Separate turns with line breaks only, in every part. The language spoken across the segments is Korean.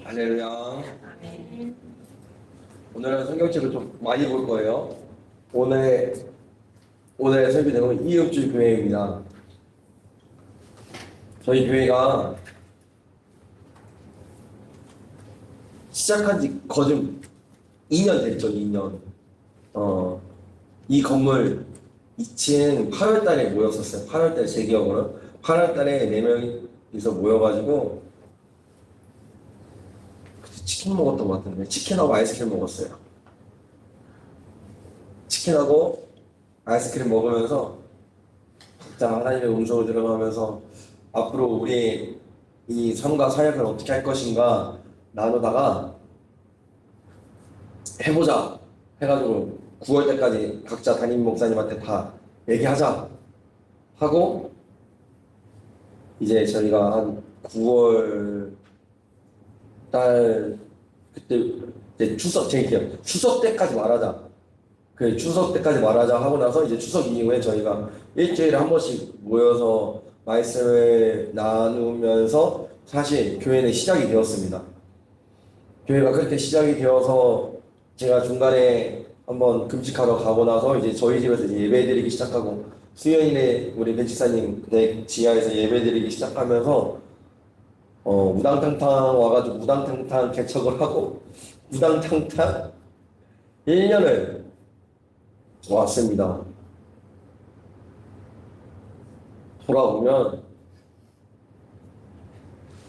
할렐루야. 오늘은 성경책을 좀 많이 볼 거예요. 오늘의 설교 내용은 이음주 교회입니다. 저희 교회가 시작한 지 거의 2년 됐죠, 2년. 이 건물 2층 8월 달에 모였었어요. 8월 달 제 기억으로. 8월 달에 4명이서 모여가지고 치킨 먹었던 것 같은데 치킨하고 아이스크림 먹었어요. 치킨하고 아이스크림 먹으면서 각자 하나님의 음성을 들어가면서 앞으로 우리 이 삶과 사역을 어떻게 할 것인가 나누다가 해보자 해가지고 9월 때까지 각자 담임 목사님한테 다 얘기하자 하고 이제 저희가 한 9월 달 그때 이제 추석 때까지 말하자. 그 추석 때까지 말하자 하고 나서 이제 추석 이후에 저희가 일주일에 한 번씩 모여서 말씀을 나누면서 사실 교회는 시작이 되었습니다. 교회가 그렇게 시작이 되어서 제가 중간에 한번 금식하러 가고 나서 이제 저희 집에서 이제 예배드리기 시작하고 수요일에 우리 벤치사님 댁 지하에서 예배드리기 시작하면서 우당탕탕 와가지고 우당탕탕 개척을 하고 우당탕탕 1년을 왔습니다. 돌아보면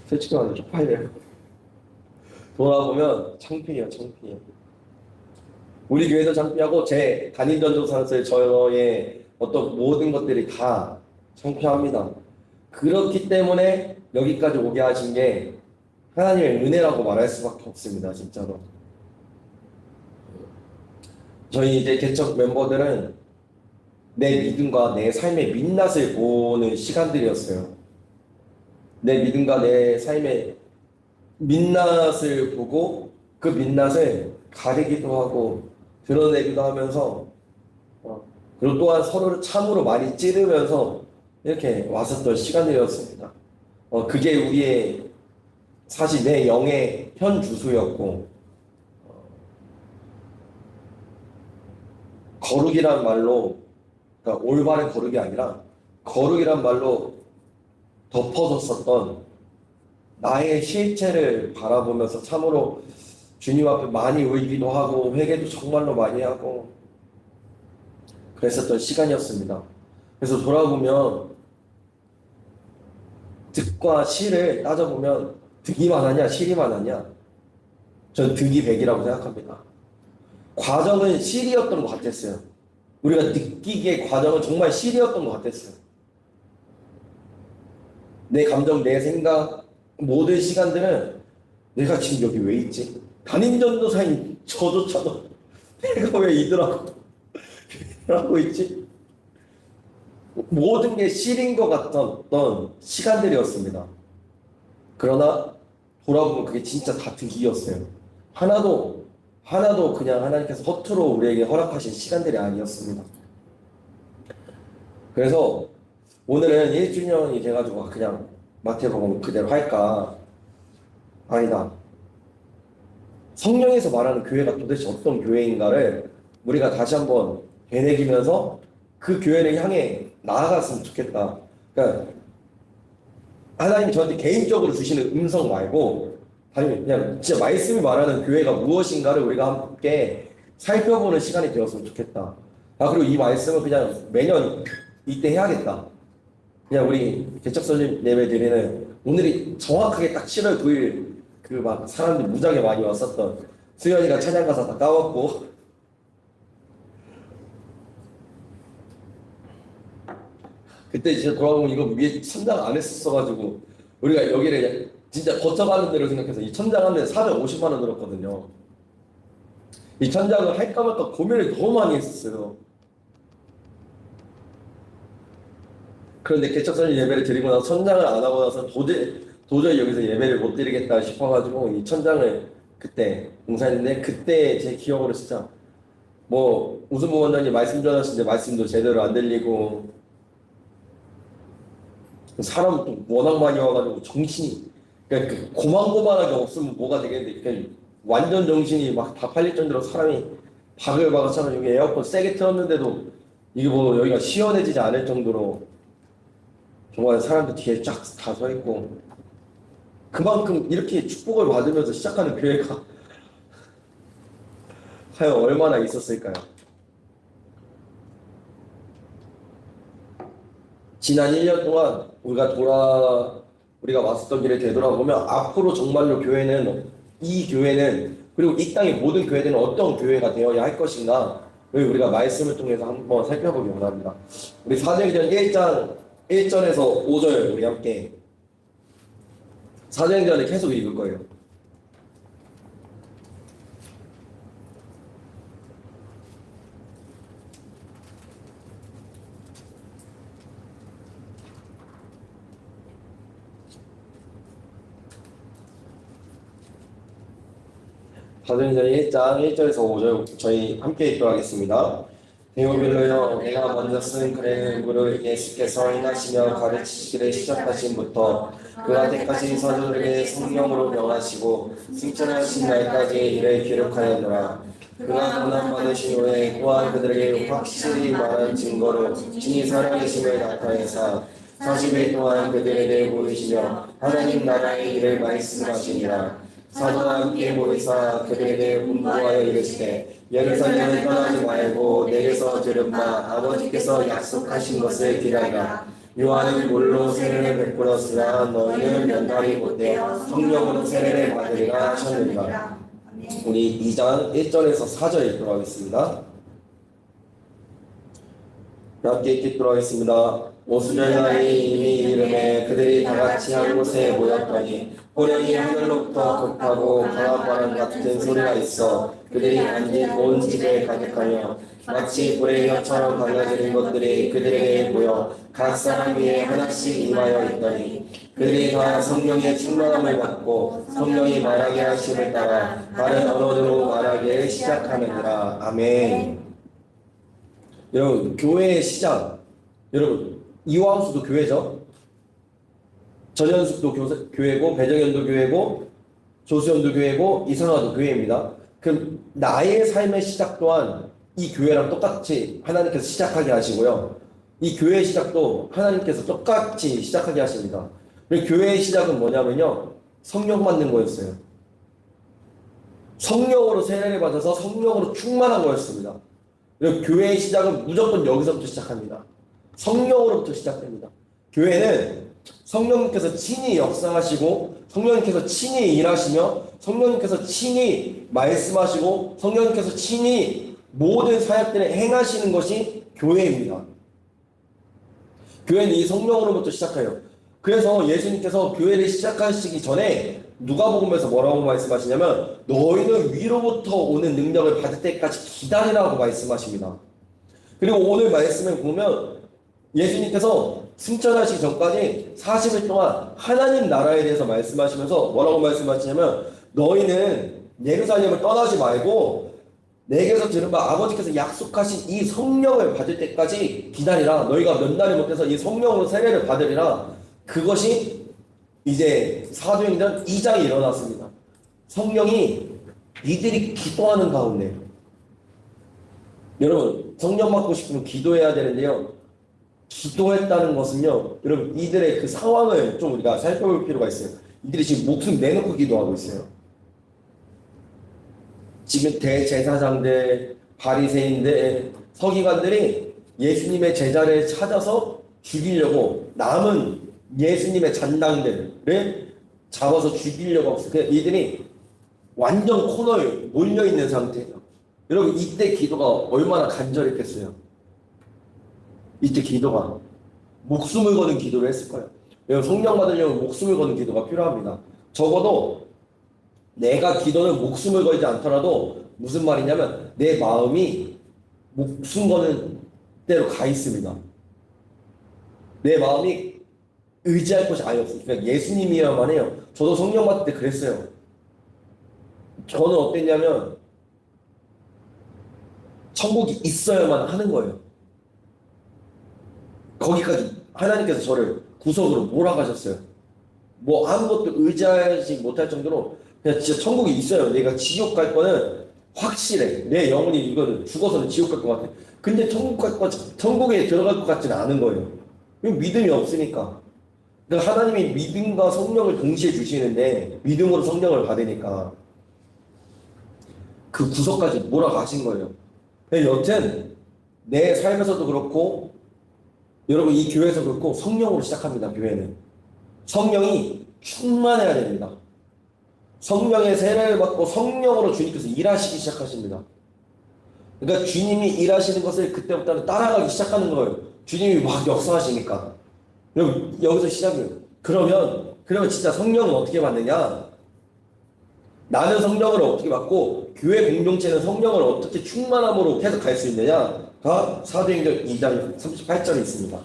솔직히 말해서 쪽팔려요. 돌아보면 창피해요. 우리 교회도 창피하고 제 담임 전도사로서의 저의 어떤 모든 것들이 다 창피합니다. 그렇기 때문에 여기까지 오게 하신 게 하나님의 은혜라고 말할 수밖에 없습니다. 진짜로. 저희 이제 개척 멤버들은 내 믿음과 내 삶의 민낯을 보는 시간들이었어요. 내 믿음과 내 삶의 민낯을 보고 그 민낯을 가리기도 하고 드러내기도 하면서 그리고 또한 서로를 참으로 많이 찌르면서 이렇게 왔었던 시간들이었습니다. 그게 우리의 사실 내 영의 현 주소였고 거룩이란 말로 그러니까 올바른 거룩이 아니라 거룩이란 말로 덮어졌었던 나의 실체를 바라보면서 참으로 주님 앞에 많이 울기도 하고 회개도 정말로 많이 하고 그랬었던 시간이었습니다. 그래서 돌아보면 득과 실을 따져보면 득이 많았냐 실이 많았냐? 전 득이 100이라고 생각합니다. 과정은 실이었던 것 같았어요. 우리가 느끼기에 과정은 정말 실이었던 것 같았어요. 내 감정, 내 생각, 모든 시간들은 내가 지금 여기 왜 있지? 담임 전도사인 저조차도 내가 왜 이들하고 하고 있지? 모든 게 실인 것 같았던 시간들이었습니다. 그러나 돌아보면 그게 진짜 다 득이었어요. 하나도 그냥 하나님께서 허투루 우리에게 허락하신 시간들이 아니었습니다. 그래서 오늘은 1주년이 돼가지고 그냥 마태복음 그대로 할까? 아니다. 성령에서 말하는 교회가 도대체 어떤 교회인가를 우리가 다시 한번 되새기면서 그 교회를 향해 나아갔으면 좋겠다. 그러니까 하나님이 저한테 개인적으로 주시는 음성 말고 그냥 진짜 말씀이 말하는 교회가 무엇인가를 우리가 함께 살펴보는 시간이 되었으면 좋겠다. 그리고 이 말씀을 그냥 매년 이때 해야겠다. 그냥 우리 개척설립 예배 드리는 오늘이 정확하게 딱 7월 9일 그 막 사람들이 무지하게 많이 왔었던 수연이가 찬양 가사 다 까먹고 그때 이제 돌아보면 이거 위에 천장 안 했었어가지고 우리가 여기를 진짜 거쳐가는 대로 생각해서 이 천장 하는데 450만 원 들었거든요. 이 천장을 할까 말까 고민을 너무 많이 했었어요. 그런데 개척설립 예배를 드리고 나서 천장을 안 하고 나서 도저히 여기서 예배를 못 드리겠다 싶어가지고 이 천장을 그때 공사했는데 그때 제 기억으로 진짜 뭐 우승부 원장님 말씀 전하시는데 말씀도 제대로 안 들리고 사람 또 워낙 많이 와가지고 정신이 그러니까 그 고만고만하게 없으면 뭐가 되겠는데 그냥 완전 정신이 막 다 팔릴 정도로 사람이 바글바글 여기 에어컨 세게 틀었는데도 이게 뭐 여기가 시원해지지 않을 정도로 정말 사람들 뒤에 쫙 다 서 있고 그만큼 이렇게 축복을 받으면서 시작하는 교회가 과연 얼마나 있었을까요? 지난 1년 동안 우리가 왔었던 길을 되돌아보면 앞으로 정말로 이 교회는 그리고 이 땅의 모든 교회들은 어떤 교회가 되어야 할 것인가 우리가 말씀을 통해서 한번 살펴보기 원합니다. 우리 사도행전 1절에서 5절 우리 함께 사도행전을 계속 읽을 거예요. 사도행전 1장 1절에서 5절 저희 함께 읽도록 하겠습니다. 데오빌로여 내가 먼저 쓴 글의 문구를 예수께서 행하시며 가르치시기를 시작하신부터 그가 때까지 사도들에게 성령으로 명하시고 승천하신 날까지 이를 기록하였노라. 그가 고난받으신 후에 또한 그들에게 확실히 말한 증거로 친히 살아계심을 나타내사 40일 동안 그들에게 보이시며 하나님 나라의 일을 말씀하시니라. 사도와 함께 모이사 그들에게 분부하여 이르시되 예루살렘을 떠나지 말고 내게서 들은 바 아버지께서 약속하신 것을 기다리라. 요한은 물로 세례를 베풀었으나 너희는 면담이 못되어 성령으로 세례를 받으리라 하셨느니라. 우리 2장 1절에서 4절 읽도록 하겠습니다. 함께 읽도록 하겠습니다. 오순절날이 이미 이름에 그들이 다같이 한 곳에 모였더니 호련히 하늘로부터 급하고 강한 바람 같은 소리가 있어 그들이 앉은 온 집에 가득하며 마치 불의 혀처럼 갈라지는 것들이 그들에게 보여 각 사람 위에 하나씩 임하여 있더니 그들이 다 성령의 충만함을 받고 성령이 말하게 하심을 따라 다른 언어로 말하기를 시작하느니라. 아멘. 여러분 교회의 시작 여러분 이화함수도 교회죠. 전현숙도 교회고 배정현도 교회고 조수현도 교회고 이선화도 교회입니다. 그럼 나의 삶의 시작 또한 이 교회랑 똑같이 하나님께서 시작하게 하시고요. 이 교회의 시작도 하나님께서 똑같이 시작하게 하십니다. 교회의 시작은 뭐냐면요. 성령 받는 거였어요. 성령으로 세례를 받아서 성령으로 충만한 거였습니다. 교회의 시작은 무조건 여기서부터 시작합니다. 성령으로부터 시작됩니다. 교회는 성령님께서 친히 역사하시고 성령님께서 친히 일하시며 성령님께서 친히 말씀하시고 성령님께서 친히 모든 사역들을 행하시는 것이 교회입니다. 교회는 이 성령으로부터 시작해요. 그래서 예수님께서 교회를 시작하시기 전에 누가복음에서 뭐라고 말씀하시냐면 너희는 위로부터 오는 능력을 받을 때까지 기다리라고 말씀하십니다. 그리고 오늘 말씀에 보면 예수님께서 승천하시기 전까지 40일 동안 하나님 나라에 대해서 말씀하시면서 뭐라고 말씀하시냐면 너희는 예루살렘을 떠나지 말고 내게서 들은 바 아버지께서 약속하신 이 성령을 받을 때까지 기다리라. 너희가 몇 날이 못해서 이 성령으로 세례를 받으리라. 그것이 이제 사도행전 2장에 일어났습니다. 성령이 이들이 기도하는 가운데 여러분 성령 받고 싶으면 기도해야 되는데요. 기도했다는 것은요, 여러분 이들의 그 상황을 좀 우리가 살펴볼 필요가 있어요. 이들이 지금 목숨 내놓고 기도하고 있어요. 지금 대제사장들, 바리새인들, 서기관들이 예수님의 제자를 찾아서 죽이려고 남은 예수님의 잔당들을 잡아서 죽이려고 하고 있어요. 이들이 완전 코너에 몰려 있는 상태예요. 여러분 이때 기도가 얼마나 간절했겠어요. 이때 기도가 목숨을 거는 기도를 했을 거예요. 여러분 성령 받으려면 목숨을 거는 기도가 필요합니다. 적어도 내가 기도는 목숨을 걸지 않더라도 무슨 말이냐면 내 마음이 목숨 거는 대로 가 있습니다. 내 마음이 의지할 곳이 아예 없어요. 그러니까 예수님이야만 해요. 저도 성령 받을 때 그랬어요. 저는 어땠냐면 천국이 있어야만 하는 거예요. 거기까지 하나님께서 저를 구석으로 몰아가셨어요. 뭐 아무것도 의지하지 못할 정도로 그냥 진짜 천국이 있어요. 내가 지옥 갈 거는 확실해. 내 영혼이 이거는 죽어서는 지옥 갈 것 같아. 근데 천국에 들어갈 것 같지는 않은 거예요. 믿음이 없으니까. 그러니까 하나님이 믿음과 성령을 동시에 주시는데 믿음으로 성령을 받으니까 그 구석까지 몰아가신 거예요. 여튼 내 삶에서도 그렇고 여러분 이 교회에서 그렇고 성령으로 시작합니다. 교회는 성령이 충만해야 됩니다. 성령의 세례를 받고 성령으로 주님께서 일하시기 시작하십니다. 그러니까 주님이 일하시는 것을 그때부터는 따라가기 시작하는 거예요. 주님이 막 역사하시니까. 여기서 시작이에요. 그러면 진짜 성령은 어떻게 받느냐? 나는 성령을 어떻게 받고 교회 공동체는 성령을 어떻게 충만함으로 계속 갈 수 있느냐가 사도행전 2장 38절에 있습니다.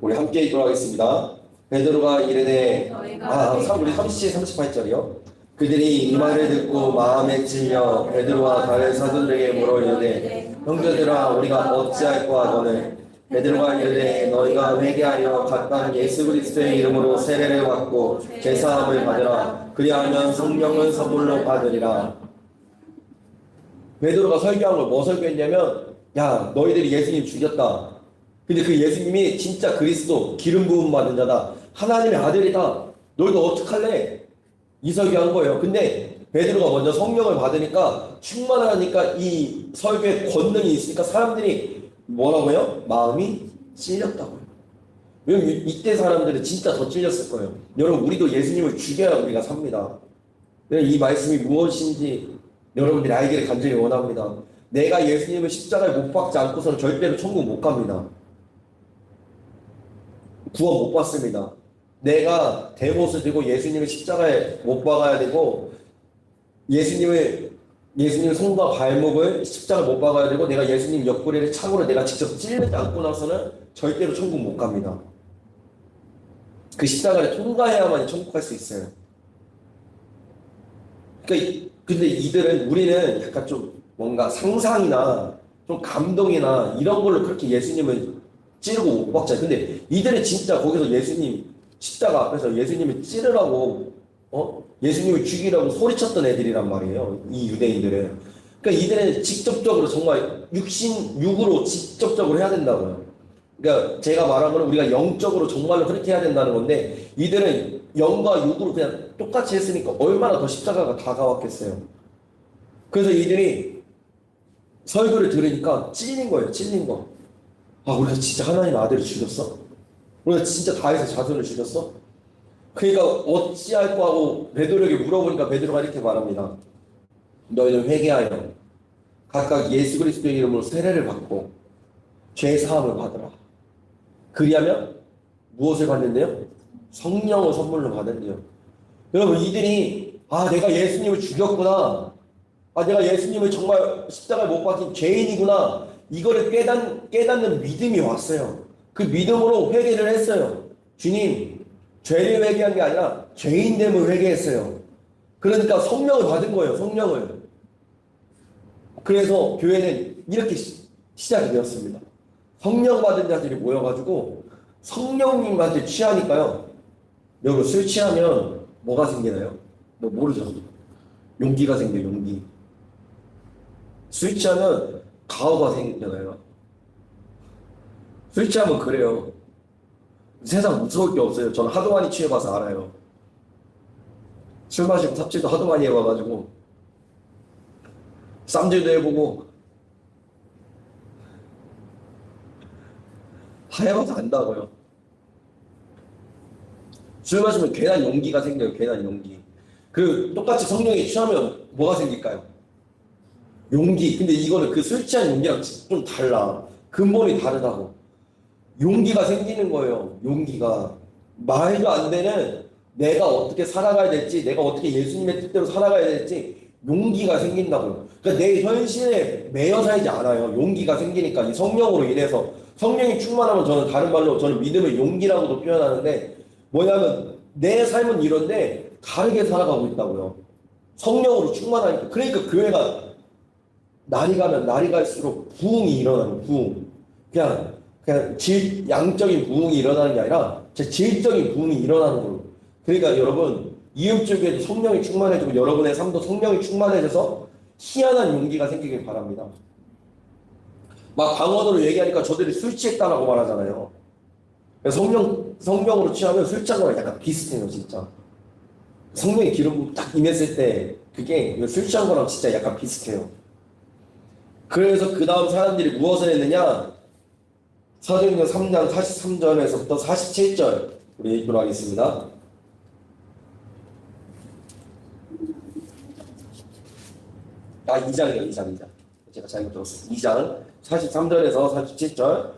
우리 함께 읽도록 하겠습니다. 베드로가 이르되 우리 38절이요. 그들이 이 말을 듣고 마음에 찔려 베드로와 다른 사도들에게 물어 이르되 형제들아 우리가 어찌할꼬 하거늘 베드로가 이르되 너희가 회개하여 각각 예수 그리스도의 이름으로 세례를 받고 제사함을 받으라. 그리하면 성령은 선물로 받으리라. 베드로가 설교한 걸 뭐 설교했냐면 야 너희들이 예수님 죽였다. 근데 그 예수님이 진짜 그리스도 기름 부음 받은 자다. 하나님의 아들이다. 너희도 어떡할래? 이 설교한 거예요. 근데 베드로가 먼저 성령을 받으니까 충만하니까 이 설교에 권능이 있으니까 사람들이 뭐라고요? 마음이 찔렸다고요. 왜냐면 이때 사람들은 진짜 더 찔렸을 거예요. 여러분 우리도 예수님을 죽여야 우리가 삽니다. 이 말씀이 무엇인지 여러분들이 알기를 간절히 원합니다. 내가 예수님을 십자가에 못 박지 않고서는 절대로 천국 못 갑니다. 구원 못 받습니다. 내가 대못을 들고 예수님을 십자가에 못 박아야 되고 예수님 손과 발목을 십자가에 못 박아야 되고 내가 예수님 옆구리를 창으로 내가 직접 찔르지 않고 나서는 절대로 천국 못 갑니다. 그 십자가를 통과해야만 천국 갈 수 있어요. 그러니까 근데 우리는 약간 좀 뭔가 상상이나 좀 감동이나 이런 걸로 그렇게 예수님을 찌르고 못 박잖아요. 근데 이들은 진짜 거기서 예수님 십자가 앞에서 예수님을 찌르라고 예수님을 죽이라고 소리쳤던 애들이란 말이에요. 이 유대인들은. 그러니까 이들은 직접적으로 정말 육으로 직접적으로 해야 된다고요. 그러니까 제가 말한 거는 우리가 영적으로 정말로 그렇게 해야 된다는 건데 이들은 영과 육으로 그냥 똑같이 했으니까 얼마나 더 십자가가 다가왔겠어요. 그래서 이들이 설교를 들으니까 찔린 거예요. 찔린 거. 우리가 진짜 하나님 아들을 죽였어? 우리가 진짜 다윗의 자손을 죽였어? 그러니까 어찌할꼬 하고 베드로에게 물어보니까 베드로가 이렇게 말합니다. 너희는 회개하여 각각 예수 그리스도의 이름으로 세례를 받고 죄 사함을 받으라. 그리하면 무엇을 받는데요? 성령을 선물로 받는데요. 여러분 이들이 내가 예수님을 죽였구나. 내가 예수님을 정말 십자가에 못 박힌 죄인이구나. 이거를 깨닫는 믿음이 왔어요. 그 믿음으로 회개를 했어요. 주님, 죄를 회개한 게 아니라 죄인됨을 회개했어요. 그러니까 성령을 받은 거예요. 성령을. 그래서 교회는 이렇게 시작이 되었습니다. 성령 받은 자들이 모여가지고 성령님한테 취하니까요. 여러분 술 취하면 뭐가 생기나요? 모르죠. 용기가 생겨요. 용기. 술 취하면 가오가 생기잖아요. 술 취하면 그래요. 세상 무서울 게 없어요. 저는 하도 많이 취해봐서 알아요. 술 마시고 삽질도 하도 많이 해봐가지고 쌈질도 해보고 다 해봐서 안다고요. 술 마시면 괜한 용기가 생겨요. 괜한 용기. 그리고 똑같이 성령에 취하면 뭐가 생길까요? 용기. 근데 이거는 그 술 취한 용기랑 좀 달라. 근본이 다르다고. 용기가 생기는 거예요. 용기가. 말도 안 되는 내가 어떻게 살아가야 될지, 내가 어떻게 예수님의 뜻대로 살아가야 될지 용기가 생긴다고요. 그러니까 내 현실에 매여 살지 않아요. 용기가 생기니까 이 성령으로 인해서. 성령이 충만하면 저는 다른 말로 저는 믿음의 용기라고도 표현하는데 뭐냐면 내 삶은 이런데 다르게 살아가고 있다고요. 성령으로 충만하니까. 그러니까 교회가 날이 가면 날이 갈수록 부흥이 일어나요. 부흥. 그냥 그냥 양적인 부흥이 일어나는 게 아니라 질적인 부흥이 일어나는 거예요. 그러니까 여러분 이음쪽에도 성령이 충만해지고 여러분의 삶도 성령이 충만해져서 희한한 용기가 생기길 바랍니다. 막 방언으로 얘기하니까 저들이 술 취했다라고 말하잖아요. 성령으로 취하면 술 취한 거랑 약간 비슷해요, 진짜. 성령의 기름 딱 임했을 때 그게 술 취한 거랑 진짜 약간 비슷해요. 그래서 그 다음 사람들이 무엇을 했느냐? 사도행전 3장 43절에서부터 47절 우리 읽도록 하겠습니다. 아, 2장이요, 2장. 제가 잘못 들었어요. 2장 43절에서 47절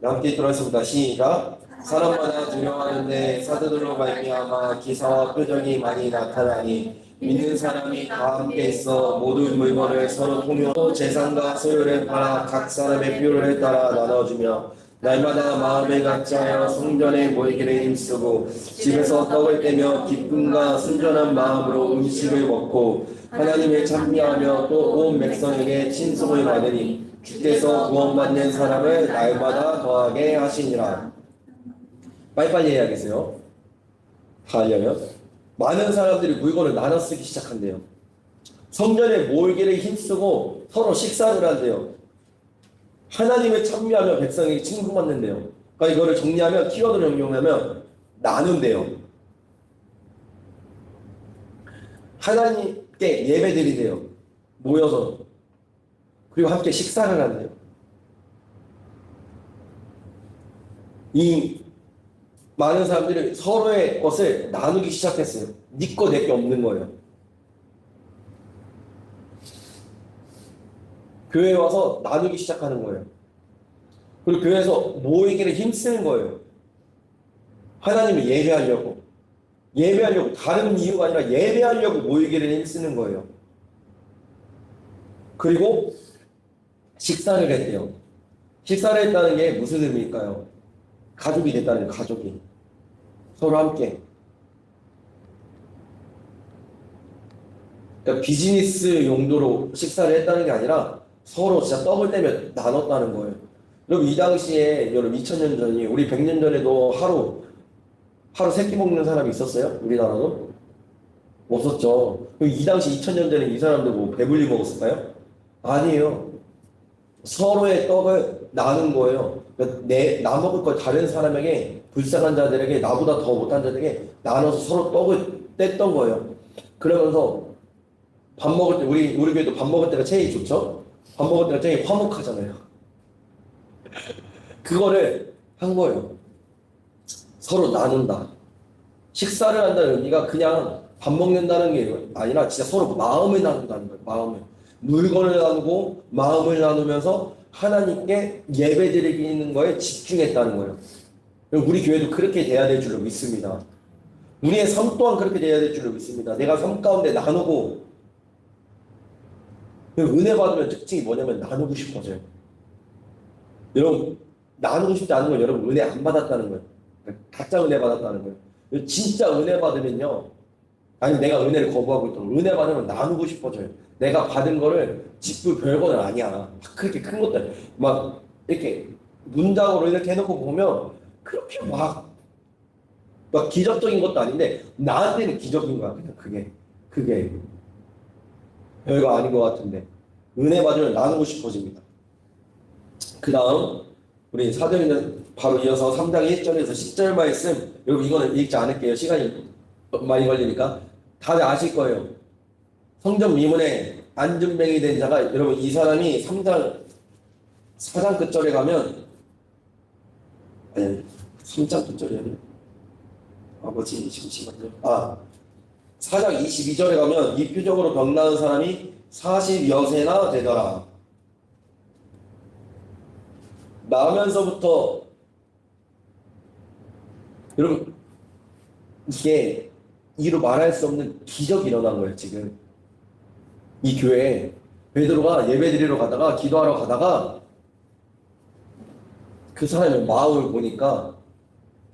함께 읽도록 하겠습니다. 시작. 사람마다 두려워하는데 사도들로 말미암아 기사와 표적이 많이 나타나니 믿는 사람이 다 함께 있어 모든 물건을 서로 통용하고 재산과 소유를 팔아 각 사람의 필요를 따라 나눠주며 날마다 마음에 같이하여 성전에 모이기를 힘쓰고 집에서 떡을 떼며 기쁨과 순전한 마음으로 음식을 먹고 하나님을 찬미하며 또 온 백성에게 친송을 받으니 주께서 구원받는 사람을 날마다 더하게 하시니라. 빨리빨리 해야겠어요. 다 하려면 많은 사람들이 물건을 나눠 쓰기 시작한대요. 성전에 모이기를 힘쓰고 서로 식사를 한대요. 하나님을 찬미하며 백성에게 칭송받는데요. 그러니까 이거를 정리하면 키워드를 응용하면 나눈대요. 하나님께 예배드리대요. 모여서. 그리고 함께 식사를 한대요. 이 많은 사람들이 서로의 것을 나누기 시작했어요. 네 거 내 게 없는 거예요. 교회에 와서 나누기 시작하는 거예요. 그리고 교회에서 모이기를 힘쓰는 거예요. 하나님을 예배하려고. 다른 이유가 아니라 예배하려고 모이기를 힘쓰는 거예요. 그리고 식사를 했대요. 식사를 했다는 게 무슨 의미일까요? 가족이 됐다는 거예요. 가족이. 서로 함께. 그러니까 비즈니스 용도로 식사를 했다는 게 아니라 서로 진짜 떡을 떼며 나눴다는 거예요. 여러분 이 당시에 여러분 2000년 전이 우리 100년 전에도 하루 3끼 먹는 사람이 있었어요? 우리나라도? 없었죠. 그럼 이 당시 2000년 전에 이 사람들 뭐 배불리 먹었을까요? 아니에요. 서로의 떡을 나눈 거예요. 그러니까 나 먹을 걸 다른 사람에게 불쌍한 자들에게 나보다 더 못한 자들에게 나눠서 서로 떡을 뗐던 거예요. 그러면서 밥 먹을 때 우리 교회도 밥 먹을 때가 제일 좋죠? 밥 먹을 때가 제일 화목하잖아요. 그거를 한 거예요. 서로 나눈다. 식사를 한다는 의미가 그냥 밥 먹는다는 게 아니라 진짜 서로 마음을 나눈다는 거예요. 마음을. 물건을 나누고 마음을 나누면서 하나님께 예배드리는 거에 집중했다는 거예요. 우리 교회도 그렇게 돼야 될 줄로 믿습니다. 우리의 삶 또한 그렇게 돼야 될 줄로 믿습니다. 내가 삶 가운데 나누고 은혜 받으면 특징이 뭐냐면 나누고 싶어져요. 여러분 나누고 싶지 않은 건 여러분 은혜 안 받았다는 거예요. 가짜 은혜 받았다는 거예요. 진짜 은혜 받으면요. 아니 내가 은혜를 거부하고 있던 은혜 받으면 나누고 싶어져요. 내가 받은 거를 직불 별거는 아니야. 그렇게 큰 것들 막 이렇게 문장으로 이렇게 해놓고 보면 그렇게 막 기적적인 것도 아닌데 나한테는 기적인 거야. 그냥 그게 별거 아닌 것 같은데 은혜 받으면 나누고 싶어집니다. 그 다음 우리 사도행전 바로 이어서 3장 1절에서 10절 말씀. 여러분 이거는 읽지 않을게요. 시간이 많이 걸리니까. 다들 아실 거예요. 성전 미문에 안전뱅이 된 자가, 여러분 이 사람이 4장 끝절에 가면, 아니 3장 끝절이 아니에요. 아버지 잠시만요. 4장 22절에 가면 이 표적으로 병 나은 사람이 40여세나 되더라. 나면서부터 여러분 이게 이로 말할 수 없는 기적이 일어난 거예요. 지금 이 교회에 베드로가 예배드리러 가다가 기도하러 가다가 그 사람의 마음을 보니까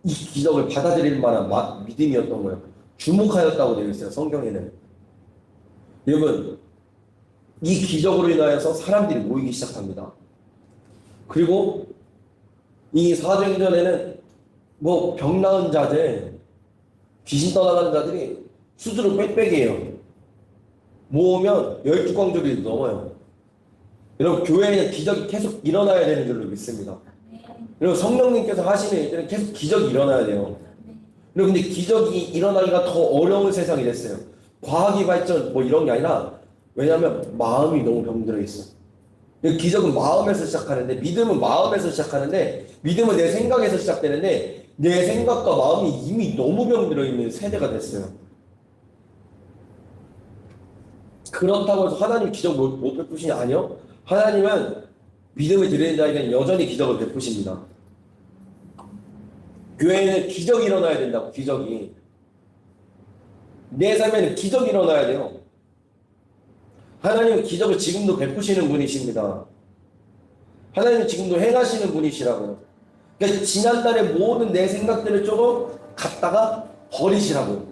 이 기적을 받아들일 만한 믿음이었던 거예요. 주목하였다고 되어 있어요. 성경에는. 여러분 이 기적으로 인하여서 사람들이 모이기 시작합니다. 그리고 이 사도행전에는 뭐 병 나은 자들, 귀신 떠나가는 자들이 수두룩 빽빽이에요. 모으면 12광족이 넘어요. 여러분, 교회에는 기적이 계속 일어나야 되는 줄로 믿습니다. 여러분, 성령님께서 하시는 일들은 계속 기적이 일어나야 돼요. 여러분, 근데 기적이 일어나기가 더 어려운 세상이 됐어요. 과학이 발전 뭐 이런 게 아니라, 왜냐하면 마음이 너무 병들어 있어. 기적은 마음에서 시작하는데, 믿음은 마음에서 시작하는데, 믿음은 내 생각에서 시작되는데, 내 생각과 마음이 이미 너무 병들어 있는 세대가 됐어요. 그렇다고 해서 하나님 기적 못 베푸시냐? 아니요. 하나님은 믿음을 드리는 자에게는 여전히 기적을 베푸십니다. 교회에는 기적이 일어나야 된다고, 기적이. 내 삶에는 기적이 일어나야 돼요. 하나님은 기적을 지금도 베푸시는 분이십니다. 하나님은 지금도 행하시는 분이시라고요. 그러니까 지난달의 모든 내 생각들을 조금 갖다가 버리시라고요.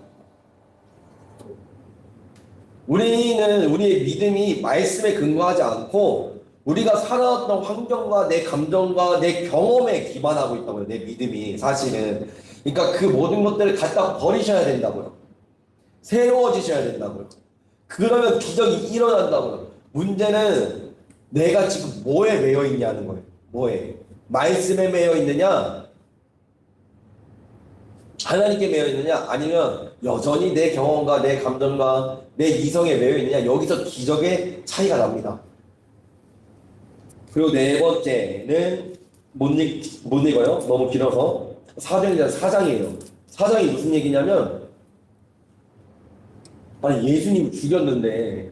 우리는 우리의 믿음이 말씀에 근거하지 않고 우리가 살아왔던 환경과 내 감정과 내 경험에 기반하고 있다고요. 내 믿음이 사실은. 그러니까 그 모든 것들을 갖다 버리셔야 된다고요. 새로워지셔야 된다고요. 그러면 기적이 일어난다고요. 문제는 내가 지금 뭐에 매여 있냐는 거예요. 뭐에? 말씀에 매여 있느냐? 하나님께 매여 있느냐? 아니면 여전히 내 경험과 내 감정과 내 이성에 매여 있느냐? 여기서 기적의 차이가 납니다. 그리고 네 번째는 못 읽어요. 너무 길어서. 사도행전 4장이에요. 4장이 무슨 얘기냐면, 아니 예수님을 죽였는데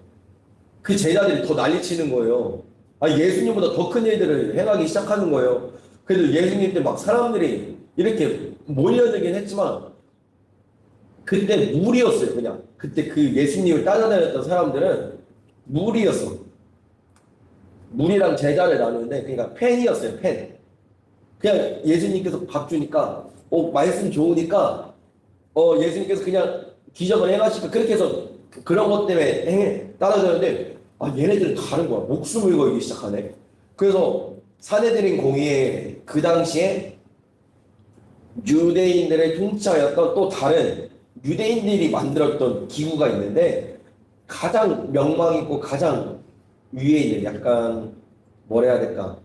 그 제자들이 더 난리치는 거예요. 아니 예수님보다 더 큰 일들을 행하기 시작하는 거예요. 그래도 예수님 때 막 사람들이 이렇게 몰려들긴 했지만 그때 무리였어요. 그냥 그때 그 예수님을 따라다녔던 사람들은 무리였어. 무리랑 제자를 나누는데 그러니까 팬이었어요. 팬. 그냥 예수님께서 밥 주니까 말씀 좋으니까 예수님께서 그냥 기적을 행하시고 그렇게 해서 그런 것 때문에 따라다녔는데 얘네들은 다른 거야. 목숨을 걸기 시작하네. 그래서 사내들인 공의회 그 당시에 유대인들의 통치하였던 또 다른 유대인들이 만들었던 기구가 있는데 가장 명망 있고 가장 위에 있는 약간 뭐라 해야 될까?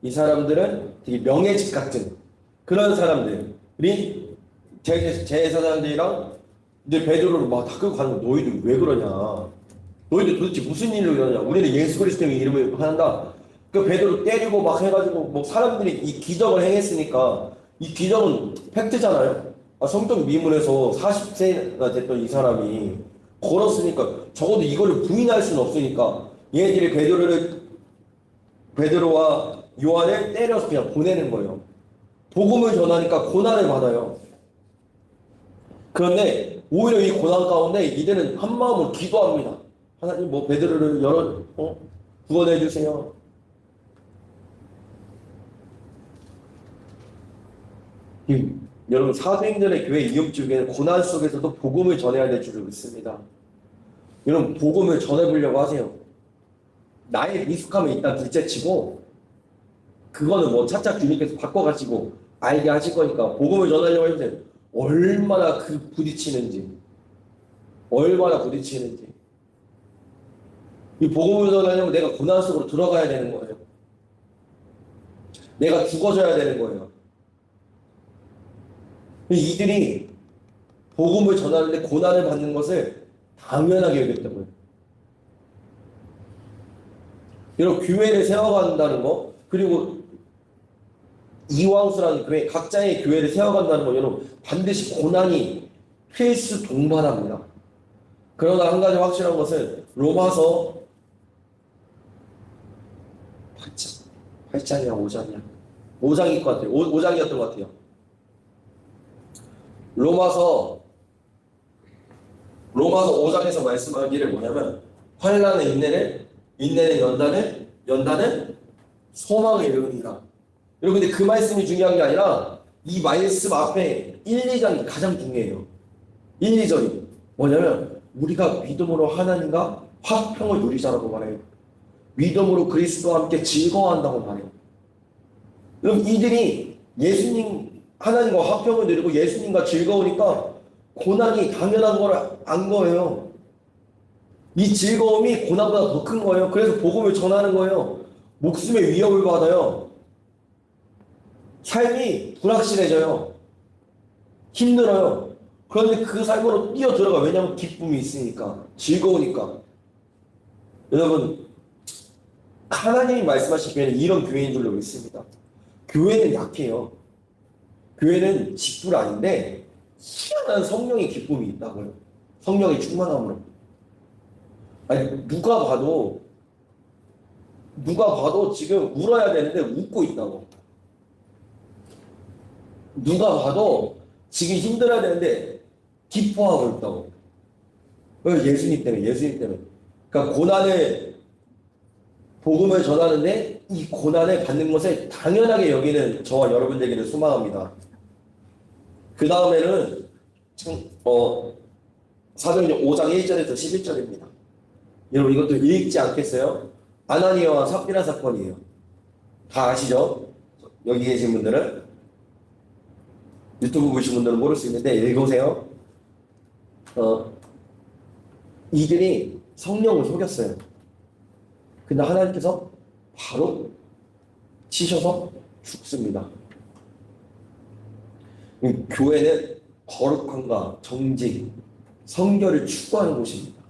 이 사람들은 되게 명예직 같은 그런 사람들이 제사장들이랑 이제 베드로를 막 다 끌고 가는 거. 너희들 왜 그러냐? 너희들 도대체 무슨 일로 이러냐? 우리는 예수 그리스도의 이름을 한다. 그 베드로 때리고 막 해가지고 뭐 사람들이 이 기적을 행했으니까 이 기적은 팩트잖아요. 성경 미문에서 40세가 됐던 이 사람이 걸었으니까 적어도 이거를 부인할 수는 없으니까 얘네들이 베드로와 요한을 때려서 그냥 보내는 거예요. 복음을 전하니까 고난을 받아요. 그런데 오히려 이 고난 가운데 이들은 한 마음으로 기도합니다. 하나님 뭐 베드로를 구원해 주세요. 여러분 사도행전의 교회 이웃 중에는 고난 속에서도 복음을 전해야 될 줄을 믿습니다. 여러분 복음을 전해보려고 하세요. 나의 미숙함이 일단 둘째치고 그거는 뭐 차차 주님께서 바꿔가지고 알게 하실 거니까 복음을 전하려고 해보세요. 얼마나 부딪히는지 이 복음을 전하려면 내가 고난 속으로 들어가야 되는 거예요. 내가 죽어져야 되는 거예요. 이들이 복음을 전하는데 고난을 받는 것을 당연하게 여겼다고요. 여러분 교회를 세워간다는 거 그리고 이왕수라는 교회 각자의 교회를 세워간다는 거 여러분 반드시 고난이 필수 동반합니다. 그러나 한 가지 확실한 것은 로마서 8장이야 5장이야 5장일 것 같아요. 5장이었던 것 같아요. 로마서 5장에서 말씀하기를 뭐냐면 환난은 인내는 연단은 소망을 이루니라. 여러분 근데 그 말씀이 중요한 게 아니라 이 말씀 앞에 1, 2장이 가장 중요해요. 1, 2절이 뭐냐면 우리가 믿음으로 하나님과 화평을 누리자라고 말해요. 믿음으로 그리스도와 함께 즐거워한다고 말해요. 여러분 이들이 예수님, 하나님과 화평을 누리고 예수님과 즐거우니까 고난이 당연한 걸 안 거예요. 이 즐거움이 고난보다 더 큰 거예요. 그래서 복음을 전하는 거예요. 목숨의 위협을 받아요. 삶이 불확실해져요. 힘들어요. 그런데 그 삶으로 뛰어들어가. 왜냐하면 기쁨이 있으니까. 즐거우니까. 여러분, 하나님이 말씀하신 교회는 이런 교회인 줄로 믿습니다. 교회는 약해요. 교회는 직불 아닌데 희한한 성령의 기쁨이 있다고요. 성령의 충만함으로. 아니, 누가 봐도 지금 울어야 되는데 웃고 있다고. 누가 봐도 지금 힘들어야 되는데 기뻐하고 있다고. 왜? 예수님 때문에. 그러니까 복음을 전하는데 이 고난을 받는 것을 당연하게 여기는 저와 여러분들에게는 소망합니다. 그 다음에는 사도행전 5장 1절에서 11절입니다. 여러분 이것도 읽지 않겠어요? 아나니아와 삽비라 사건이에요. 다 아시죠? 여기 계신 분들은 유튜브 보신 분들은 모를 수 있는데 읽으세요. 이들이 성령을 속였어요. 근데 하나님께서 바로 치셔서 죽습니다. 교회는 거룩함과 정직, 성결을 추구하는 곳입니다.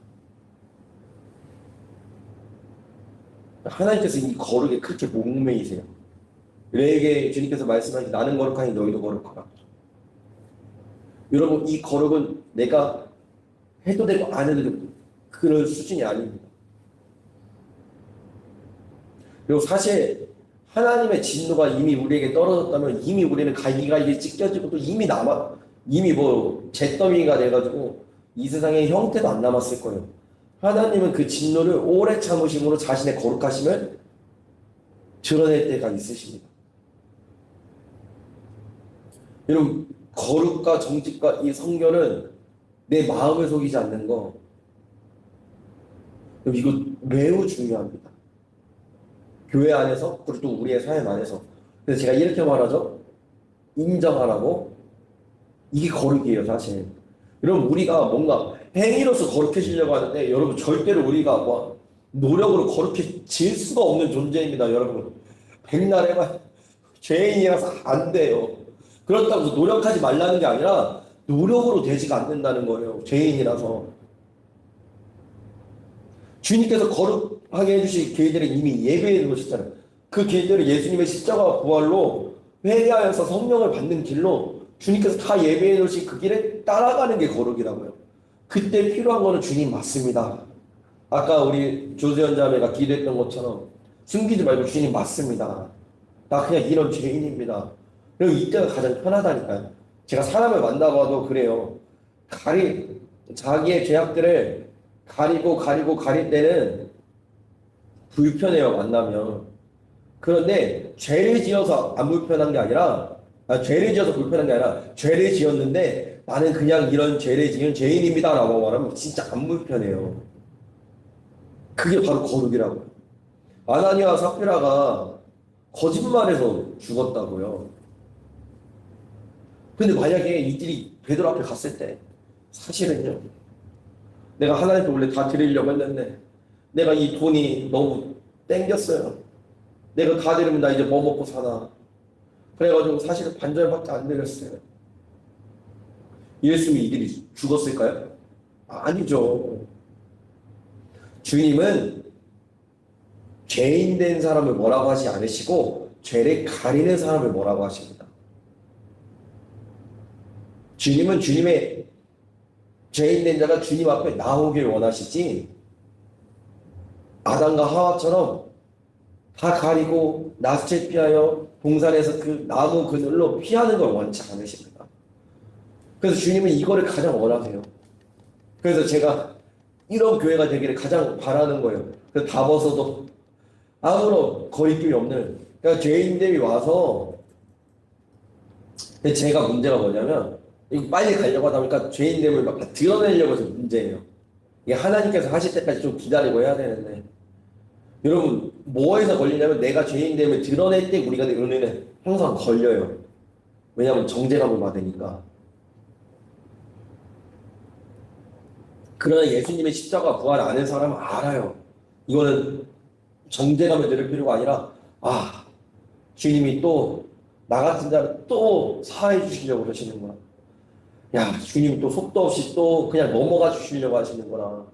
하나님께서 이 거룩에 그렇게 목매이세요. 레에게 주님께서 말씀하신 나는 거룩하니 너희도 거룩하라. 여러분 이 거룩은 내가 해도 되고 안 해도 되고 그런 수준이 아닙니다. 그리고 사실 하나님의 진노가 이미 우리에게 떨어졌다면 이미 우리는 갈기갈기 찢겨지고 또 이미 뭐 잿더미가 돼가지고 이 세상에 형태도 안 남았을 거예요. 하나님은 그 진노를 오래 참으심으로 자신의 거룩하심을 드러낼 때가 있으십니다. 여러분 거룩과 정직과 이 성결은 내 마음을 속이지 않는 거, 이거 매우 중요합니다. 교회 안에서 그리고 또 우리의 삶 안에서. 그래서 제가 이렇게 말하죠. 인정하라고. 이게 거룩이에요 사실. 여러분 우리가 뭔가 행위로서 거룩해지려고 하는데 여러분 절대로 우리가 뭐 노력으로 거룩해질 수가 없는 존재입니다. 여러분 백날 해봐 죄인이라서 안 돼요. 그렇다고 해서 노력하지 말라는 게 아니라 노력으로 되지가 않는다는 거예요. 죄인이라서. 주님께서 거룩하게 해주실 계획들을 이미 예배해 놓으셨잖아요. 그 계획들을 예수님의 십자가 부활로 회개하여서 성령을 받는 길로 주님께서 다 예배해 놓으신 그 길에 따라가는 게 거룩이라고요. 그때 필요한 거는 주님 맞습니다. 아까 우리 조세현 자매가 기도했던 것처럼 숨기지 말고 주님 맞습니다. 나 그냥 이런 죄인입니다. 그리고 이때가 가장 편하다니까요. 제가 사람을 만나봐도 그래요. 자기의 죄악들을 가릴 때는 불편해요, 만나면. 그런데 죄를 지어서 안 불편한 게 아니라, 죄를 지어서 불편한 게 아니라, 죄를 지었는데 나는 그냥 이런 죄를 지은 죄인입니다 라고 말하면 진짜 안 불편해요. 그게 바로 거룩이라고요. 아나니아와 삽비라가 거짓말해서 죽었다고요. 근데 만약에 이들이 베드로 앞에 갔을 때 사실은요, 내가 하나님께 원래 다 드리려고 했는데 내가 이 돈이 너무 땡겼어요. 내가 다 드리면 나 이제 뭐 먹고 사나. 그래가지고 사실은 반절밖에 안 드렸어요. 이랬으면 이들이 죽었을까요? 아니죠. 주님은 죄인 된 사람을 뭐라고 하지 않으시고 죄를 가리는 사람을 뭐라고 하십니다. 주님은 주님의 죄인 된 자가 주님 앞에 나오길 원하시지, 아담과 하와처럼 다 가리고 낯을 피하여 동산에서 그 나무 그늘로 피하는 걸 원치 않으십니다. 그래서 주님은 이거를 가장 원하세요. 그래서 제가 이런 교회가 되기를 가장 바라는 거예요. 그래서 다 벗어도 아무런 거리낌이 없는, 그러니까 죄인들이 와서, 근데 제가 문제가 뭐냐면 빨리 가려고 하다 보니까 죄인됨을 막 드러내려고 해서 문제예요. 이게 하나님께서 하실 때까지 좀 기다리고 해야 되는데, 여러분 뭐에서 걸리냐면 내가 죄인됨을 드러낼 때 우리가 은혜는 항상 걸려요. 왜냐하면 정죄감을 받으니까. 그러나 예수님의 십자가 부활 아는 사람은 알아요. 이거는 정죄감을 들을 필요가 아니라 아 주님이 또 나 같은 자를 또 사해 주시려고 그러시는구나. 야 주님이 또 속도 없이 또 그냥 넘어가 주시려고 하시는구나.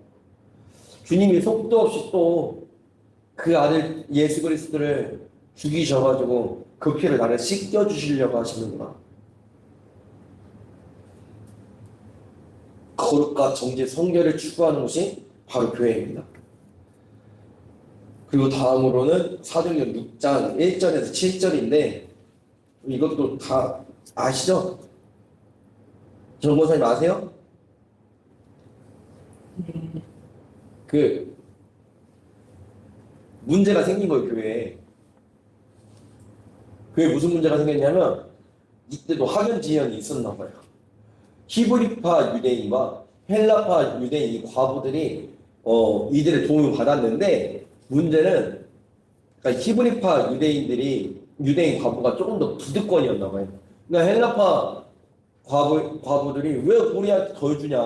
주님이 속도 없이 또 그 아들 예수 그리스도를 죽이셔가지고 그 피를 나를 씻겨 주시려고 하시는구나. 거룩과 정죄, 성결을 추구하는 것이 바로 교회입니다. 그리고 다음으로는 사도행전 6장 1절에서 7절인데 이것도 다 아시죠? 정보사님 아세요? 그 문제가 생긴 거예요, 교회에. 교회에 무슨 문제가 생겼냐면 이때도 학연지연이 있었나 봐요. 히브리파 유대인과 헬라파 유대인 과부들이 이들의 도움을 받았는데 문제는 그러니까 히브리파 유대인 과부가 조금 더 부득권이었나 봐요. 그러니까 헬라파 과부들이 왜 우리한테 더 주냐?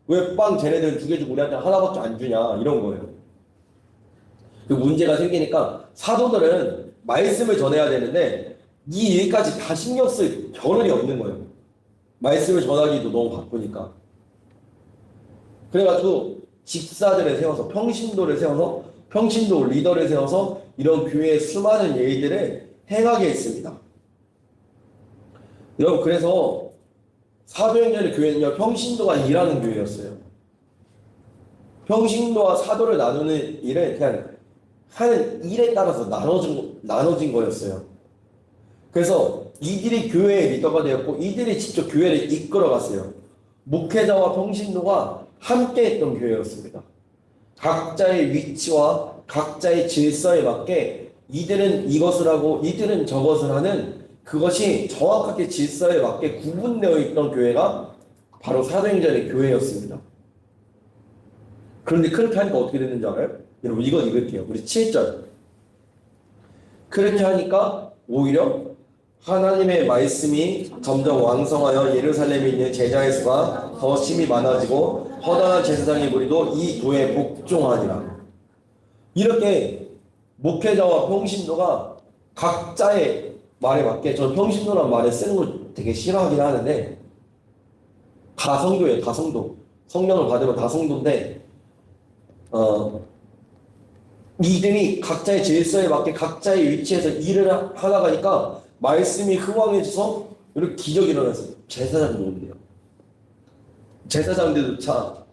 왜 빵 쟤네들은 2개 주고 우리한테 하나밖에 안 주냐? 이런 거예요. 그 문제가 생기니까 사도들은 말씀을 전해야 되는데 이 일까지 다 신경 쓸 겨를이 없는 거예요. 말씀을 전하기도 너무 바쁘니까. 그래가지고 집사들을 세워서 평신도 리더를 세워서 이런 교회의 수많은 일들을 행하게 했습니다. 여러분 그래서 사도행전의 교회는요 평신도가 일하는 교회였어요. 평신도와 사도를 나누는 일을 그냥 하는 일에 따라서 나눠진 거였어요. 그래서 이들이 교회의 리더가 되었고 이들이 직접 교회를 이끌어갔어요. 목회자와 평신도가 함께 했던 교회였습니다. 각자의 위치와 각자의 질서에 맞게 이들은 이것을 하고 이들은 저것을 하는 그것이 정확하게 질서에 맞게 구분되어 있던 교회가 바로 사도행전의 교회였습니다. 그런데 그렇게 하니까 어떻게 됐는지 알아요? 여러분 이거 읽을게요. 우리 7절. 그렇게 하니까 오히려 하나님의 말씀이 점점 왕성하여 예루살렘에 있는 제자의 수가 더 심히 많아지고 허다한 제사장의 무리도 이 도에 복종하니라. 이렇게 목회자와 평신도가 각자의 말에 맞게, 저는 평신도란 말을 쓰는 걸 되게 싫어하긴 하는데 다 성도예요. 다 성도. 성령을 받으면 다 성도인데 이들이 각자의 질서에 맞게 각자의 위치에서 일을 하나가니까 말씀이 흥왕해져서 이렇게 기적이 일어났어요. 제사장도 온대요. 제사장들조차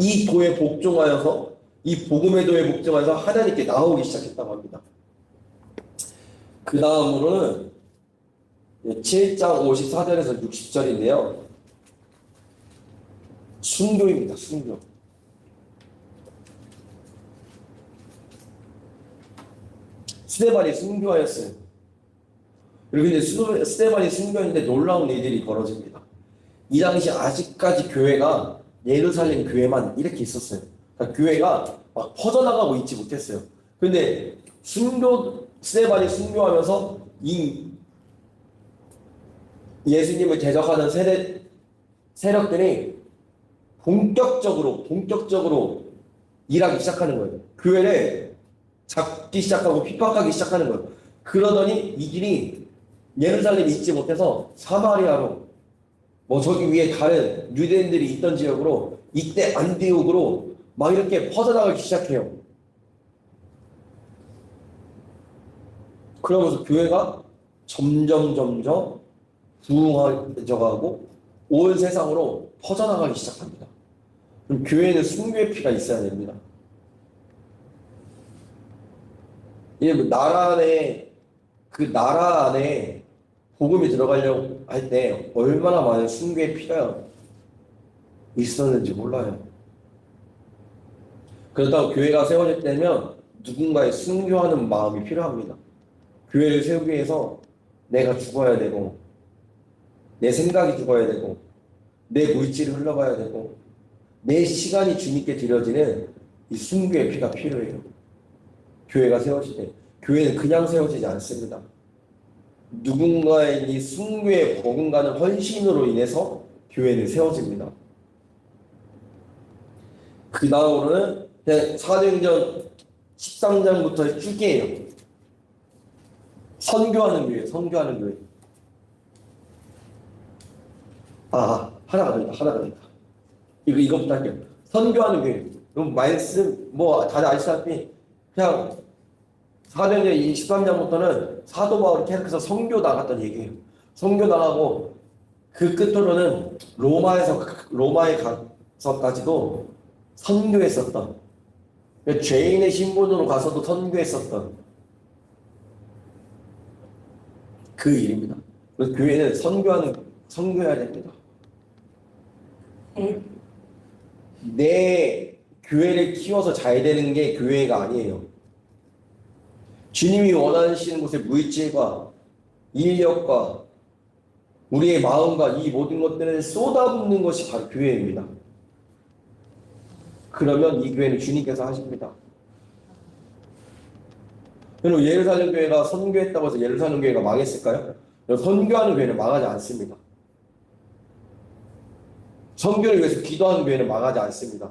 이 도에 복종하여서 이 복음의 도에 복종하여서 하나님께 나오기 시작했다고 합니다. 그 다음으로는 7장 54절에서 60절인데요. 순교입니다. 순교. 스데반이 순교하였어요. 그리고 이제 스데반이 순교했는데 놀라운 일들이 벌어집니다. 이 당시 아직까지 교회가 예루살렘 교회만 이렇게 있었어요. 그러니까 교회가 막 퍼져나가고 있지 못했어요. 근데 스데반이 순교하면서 이 예수님을 대적하는 세력들이 본격적으로 일하기 시작하는 거예요. 교회를 잡기 시작하고 핍박하기 시작하는 거예요. 그러더니 이들이 예루살렘에 있지 못해서 사마리아로 저기 위에 다른 유대인들이 있던 지역으로 이때 안디옥으로 막 이렇게 퍼져나가기 시작해요. 그러면서 교회가 점점 부흥해져가고 온 세상으로 퍼져나가기 시작합니다. 그럼 교회는 순교의 피가 있어야 됩니다. 나라 안에 복음이 들어가려고 할 때 얼마나 많은 순교의 피가 있었는지 몰라요. 그렇다고 교회가 세워질 때면 누군가의 순교하는 마음이 필요합니다. 교회를 세우기 위해서 내가 죽어야 되고 내 생각이 죽어야 되고 내 물질이 흘러가야 되고 내 시간이 주님께 드려지는 이 순교의 피가 필요해요. 교회가 세워질 때 교회는 그냥 세워지지 않습니다. 누군가의 이 순교에 버금가는 헌신으로 인해서 교회는 세워집니다. 그 다음으로는 그냥 사도행전 13장부터 쭉이에요. 선교하는 교회, 선교하는 교회. 하나가 더 있다. 이거부터 할게요. 선교하는 교회. 그럼 말씀, 다들 아시다시피, 그냥 사도행전 23장부터는 사도 바울이 계속해서 선교 나갔던 얘기예요. 선교 나가고, 그 끝으로는 로마에 가서까지도 선교했었던, 죄인의 신분으로 가서도 선교했었던 그 일입니다. 그래서 교회는 선교해야 됩니다. 내 교회를 키워서 잘 되는 게 교회가 아니에요. 주님이 원하시는 곳에 물질과 인력과 우리의 마음과 이 모든 것들을 쏟아붓는 것이 바로 교회입니다. 그러면 이 교회는 주님께서 하십니다. 여러분, 예루살렘 교회가 선교했다고 해서 예루살렘 교회가 망했을까요? 선교하는 교회는 망하지 않습니다. 선교를 위해서 기도하는 교회는 망하지 않습니다.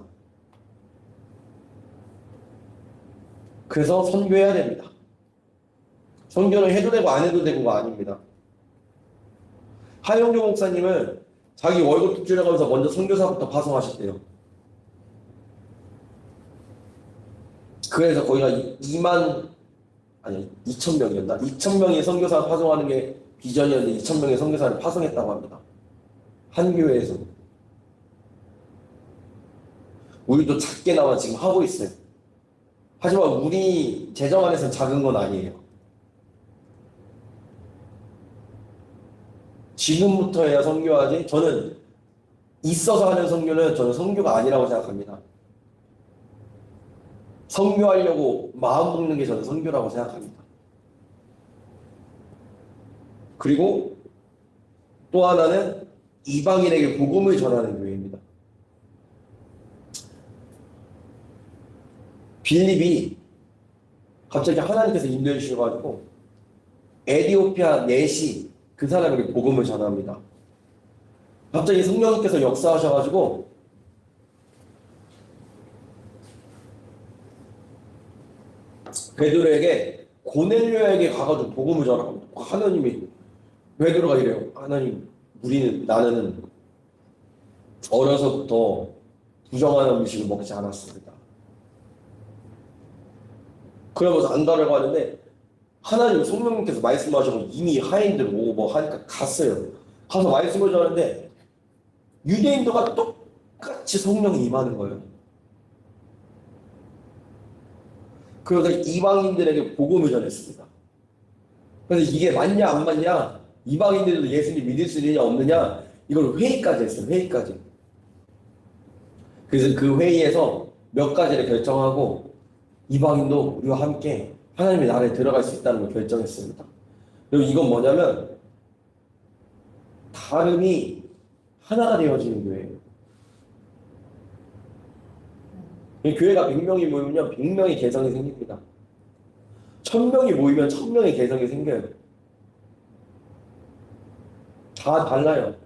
그래서 선교해야 됩니다. 선교는 해도 되고 안 해도 되고가 아닙니다. 하영조 목사님은 자기 월급 득줄여가면서 먼저 선교사부터 파송하셨대요. 그래서 거기가 2,000명이었나? 2,000명의 선교사 파송하는 게 비전이었는데 2,000명의 선교사를 파송했다고 합니다. 한 교회에서. 우리도 작게나마 지금 하고 있어요. 하지만 우리 재정 안에서는 작은 건 아니에요. 지금부터 해야 선교하지. 저는 있어서 하는 선교는 저는 선교가 아니라고 생각합니다. 선교하려고 마음 먹는 게 저는 선교라고 생각합니다. 그리고 또 하나는 이방인에게 복음을 전하는 교회입니다. 빌립이 갑자기 하나님께서 인도해 주셔가지고 에디오피아 넷이 그 사람에게 복음을 전합니다. 갑자기 성령님께서 역사하셔가지고 베드로에게 고넬료에게 가가지고 복음을 전합니다. 하나님이 베드로가 이래요. 하나님, 나는 어려서부터 부정한 음식을 먹지 않았습니다. 그러면서 안가라고 하는데 하나님 성령님께서 말씀하시고 이미 하인들 오고 하니까 갔어요. 가서 말씀을 전하는데 유대인들과 똑같이 성령이 임하는 거예요. 그래서 이방인들에게 복음을 전했습니다. 그래서 이게 맞냐 안 맞냐, 이방인들도 예수님 믿을 수 있느냐 없느냐, 이걸 회의까지 했어요. 회의까지. 그래서 그 회의에서 몇 가지를 결정하고 이방인도 우리와 함께 하나님의 나라에 들어갈 수 있다는 걸 결정했습니다. 그리고 이건 뭐냐면 다름이 하나가 되어지는 교회예요. 교회가 100명이 모이면 100명의 개성이 생깁니다. 1000명이 모이면 1000명의 개성이 생겨요. 다 달라요.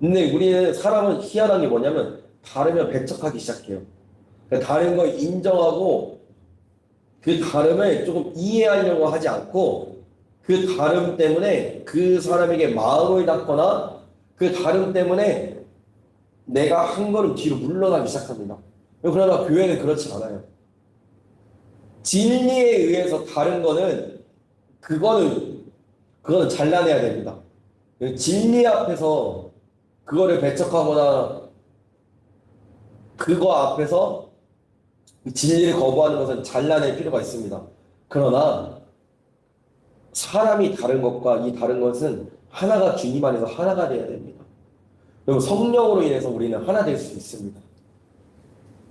근데 우리는 사람은 희한한 게 뭐냐면 다르면 배척하기 시작해요. 그러니까 다른 걸 인정하고 그 다름을 조금 이해하려고 하지 않고 그 다름 때문에 그 사람에게 마음을 닫거나 그 다름 때문에 내가 한 걸음 뒤로 물러나기 시작합니다. 그러나 교회는 그렇지 않아요. 진리에 의해서 다른 거는 그거는 잘라내야 됩니다. 진리 앞에서 그거를 배척하거나 그거 앞에서 진리를 거부하는 것은 잘라낼 필요가 있습니다. 그러나 사람이 다른 것과 이 다른 것은 하나가 주님 안에서 하나가 되어야 됩니다. 그리고 성령으로 인해서 우리는 하나 될 수 있습니다.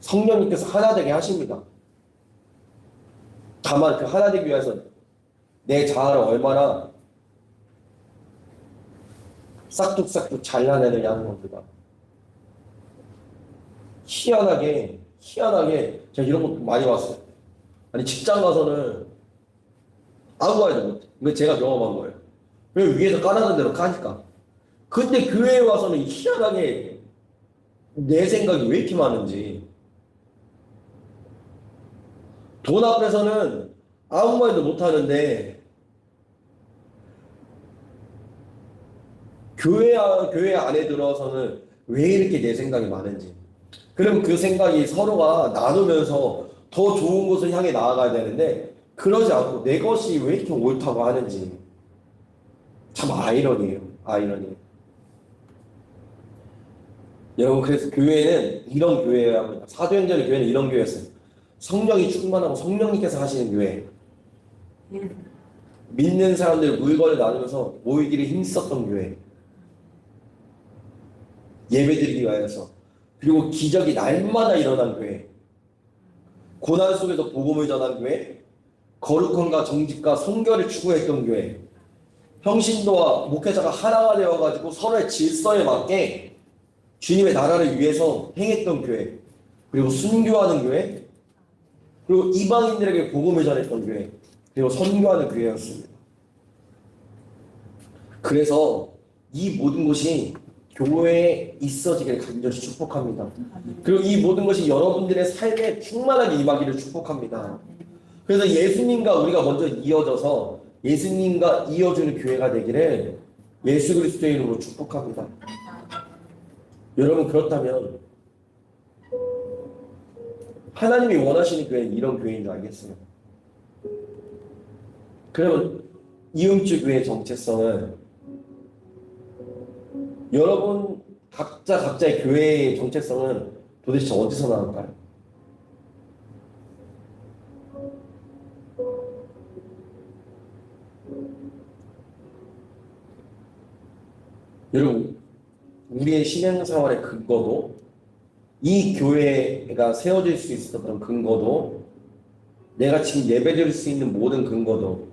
성령님께서 하나 되게 하십니다. 다만 그 하나 되기 위해서 내 자아를 얼마나 싹둑싹둑 잘라내느냐 하는 겁니다. 희한하게 제가 이런 것도 많이 봤어요. 아니 직장 가서는 아무 말도 못해. 이거 제가 경험한 거예요. 왜 위에서 까라는 대로 까니까. 근데 교회에 와서는 희한하게 내 생각이 왜 이렇게 많은지. 돈 앞에서는 아무 말도 못 하는데 교회 안에 들어서는 왜 이렇게 내 생각이 많은지. 그럼 그 생각이 서로가 나누면서 더 좋은 곳을 향해 나아가야 되는데 그러지 않고 내 것이 왜 이렇게 옳다고 하는지. 참 아이러니예요. 아이러니. 여러분 그래서 교회는 이런 교회여야 합니다. 사도행전의 교회는 이런 교회였어요. 성령이 충만하고 성령님께서 하시는 교회. 믿는 사람들 물건을 나누면서 모이기를 힘썼던 교회. 예배드리기 위하여서. 그리고 기적이 날마다 일어난 교회. 고난 속에서 복음을 전한 교회. 거룩함과 정직과 성결을 추구했던 교회. 평신도와 목회자가 하나가 되어가지고 서로의 질서에 맞게 주님의 나라를 위해서 행했던 교회. 그리고 순교하는 교회. 그리고 이방인들에게 복음을 전했던 교회. 그리고 선교하는 교회였습니다. 그래서 이 모든 것이 교회에 있어지기를 간절히 축복합니다. 그리고 이 모든 것이 여러분들의 삶에 충만하게 임하기를 축복합니다. 그래서 예수님과 우리가 먼저 이어져서 예수님과 이어주는 교회가 되기를 예수 그리스도의 이름으로 축복합니다. 여러분 그렇다면 하나님이 원하시는 교회는 이런 교회인 줄 알겠어요. 그러면 이음주 교회의 정체성은 여러분 각자의 교회의 정체성은 도대체 어디서 나올까요? 여러분 우리의 신앙생활의 근거도 이 교회가 세워질 수 있었던 근거도 내가 지금 예배드릴 수 있는 모든 근거도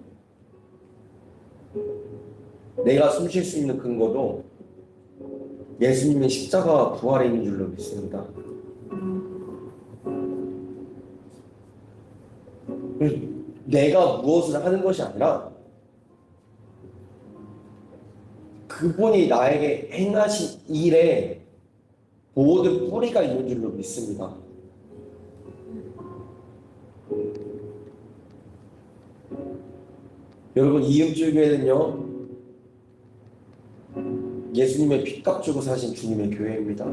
내가 숨 쉴 수 있는 근거도 예수님의 십자가와 부활에 있는 줄로 믿습니다. 내가 무엇을 하는 것이 아니라 그분이 나에게 행하신 일에 모든 뿌리가 있는 줄로 믿습니다. 여러분 이음주교회는요 예수님의 핏값 주고 사신 주님의 교회입니다.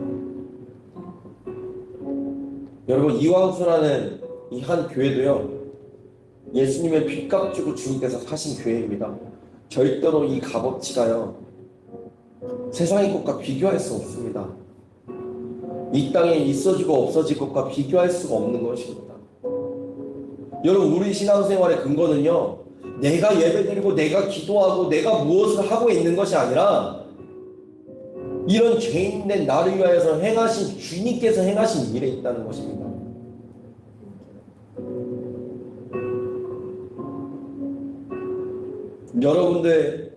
여러분 이왕수라는 이 한 교회도요 예수님의 핏값 주고 주님께서 사신 교회입니다. 절대로 이 값어치가요 세상의 것과 비교할 수 없습니다. 이 땅에 있어지고 없어질 것과 비교할 수가 없는 것입니다. 여러분 우리 신앙생활의 근거는요 내가 예배드리고 내가 기도하고 내가 무엇을 하고 있는 것이 아니라 이런 죄인된 나를 위하여서 행하신 주님께서 행하신 일에 있다는 것입니다. 여러분들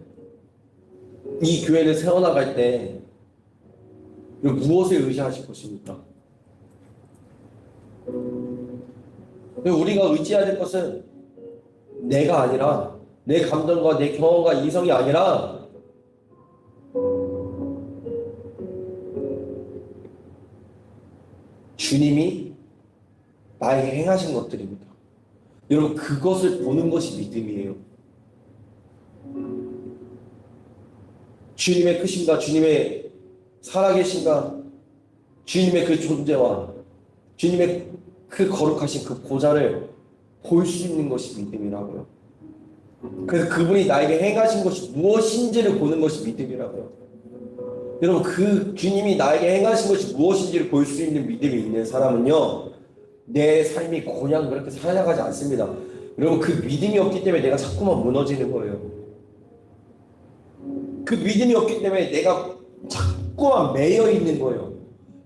이 교회를 세워나갈 때 무엇을 의지하실 것입니까? 우리가 의지해야 될 것은 내가 아니라 내 감정과 내 경험과 이성이 아니라 주님이 나에게 행하신 것들입니다. 여러분 그것을 보는 것이 믿음이에요. 주님의 크심과 주님의 살아계신가 주님의 그 존재와 주님의 그 거룩하신 그 보좌를 볼 수 있는 것이 믿음이라고요. 그래서 그분이 나에게 행하신 것이 무엇인지를 보는 것이 믿음이라고요. 여러분 그 주님이 나에게 행하신 것이 무엇인지를 볼 수 있는 믿음이 있는 사람은요 내 삶이 그냥 그렇게 살아가지 않습니다. 여러분 그 믿음이 없기 때문에 내가 자꾸만 무너지는 거예요. 그 믿음이 없기 때문에 내가 자꾸만 매여 있는 거예요.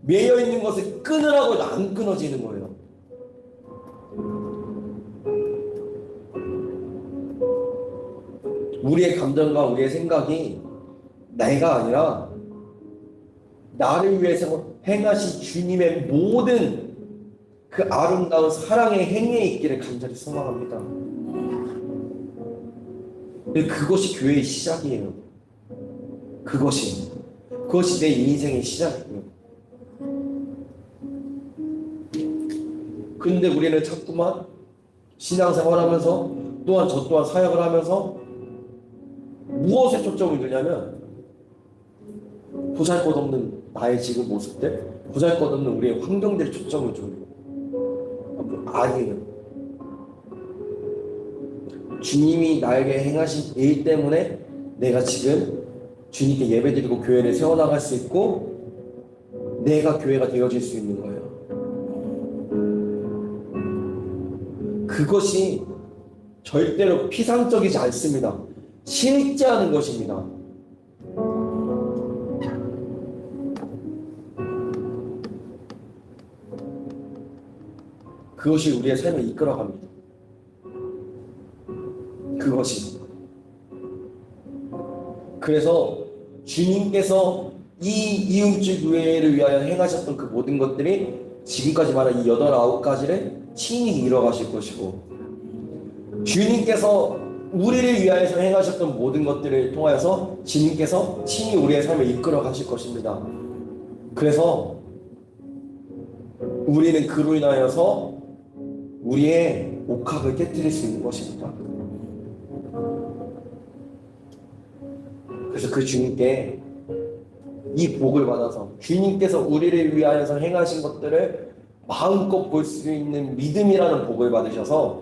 매여 있는 것을 끊으라고 해도 안 끊어지는 거예요. 우리의 감정과 우리의 생각이 내가 아니라 나를 위해서 행하신 주님의 모든 그 아름다운 사랑의 행위에 있기를 간절히 소망합니다. 근데 그것이 교회의 시작이에요. 그것이 내 인생의 시작이에요. 근데 우리는 자꾸만 신앙생활하면서 또한 저 또한 사역을 하면서 무엇에 초점을 두냐면 보잘것없는 나의 지금 모습들, 보잘것없는 우리의 환경들에 초점을 줘요. 아니에요. 주님이 나에게 행하신 일 때문에 내가 지금 주님께 예배드리고 교회를 세워나갈 수 있고 내가 교회가 되어질 수 있는 거예요. 그것이 절대로 피상적이지 않습니다. 실제하는 것입니다. 그것이 우리의 삶을 이끌어갑니다. 그것이. 그래서 주님께서 이 이음주 교회를 위하여 행하셨던 그 모든 것들이 지금까지 말한 이 8, 9가지를 친히 이뤄가실 것이고, 주님께서 우리를 위하여서 행하셨던 모든 것들을 통하여서 주님께서 친히 우리의 삶을 이끌어 가실 것입니다. 그래서 우리는 그로 인하여서 우리의 옥합을 깨뜨릴 수 있는 것입니다. 그래서 그 주님께 이 복을 받아서 주님께서 우리를 위하여서 행하신 것들을 마음껏 볼 수 있는 믿음이라는 복을 받으셔서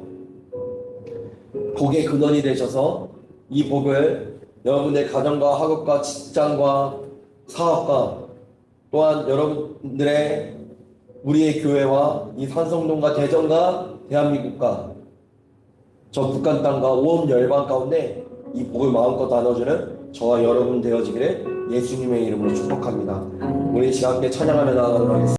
복의 근원이 되셔서 이 복을 여러분의 가정과 학업과 직장과 사업과 또한 여러분들의 우리의 교회와 이 산성동과 대전과 대한민국과 저 북한 땅과 온 열방 가운데 이 복을 마음껏 나눠주는 저와 여러분 되어지기를 예수님의 이름으로 축복합니다. 우리 시간 함께 찬양하며 나아가도록 하겠습니다.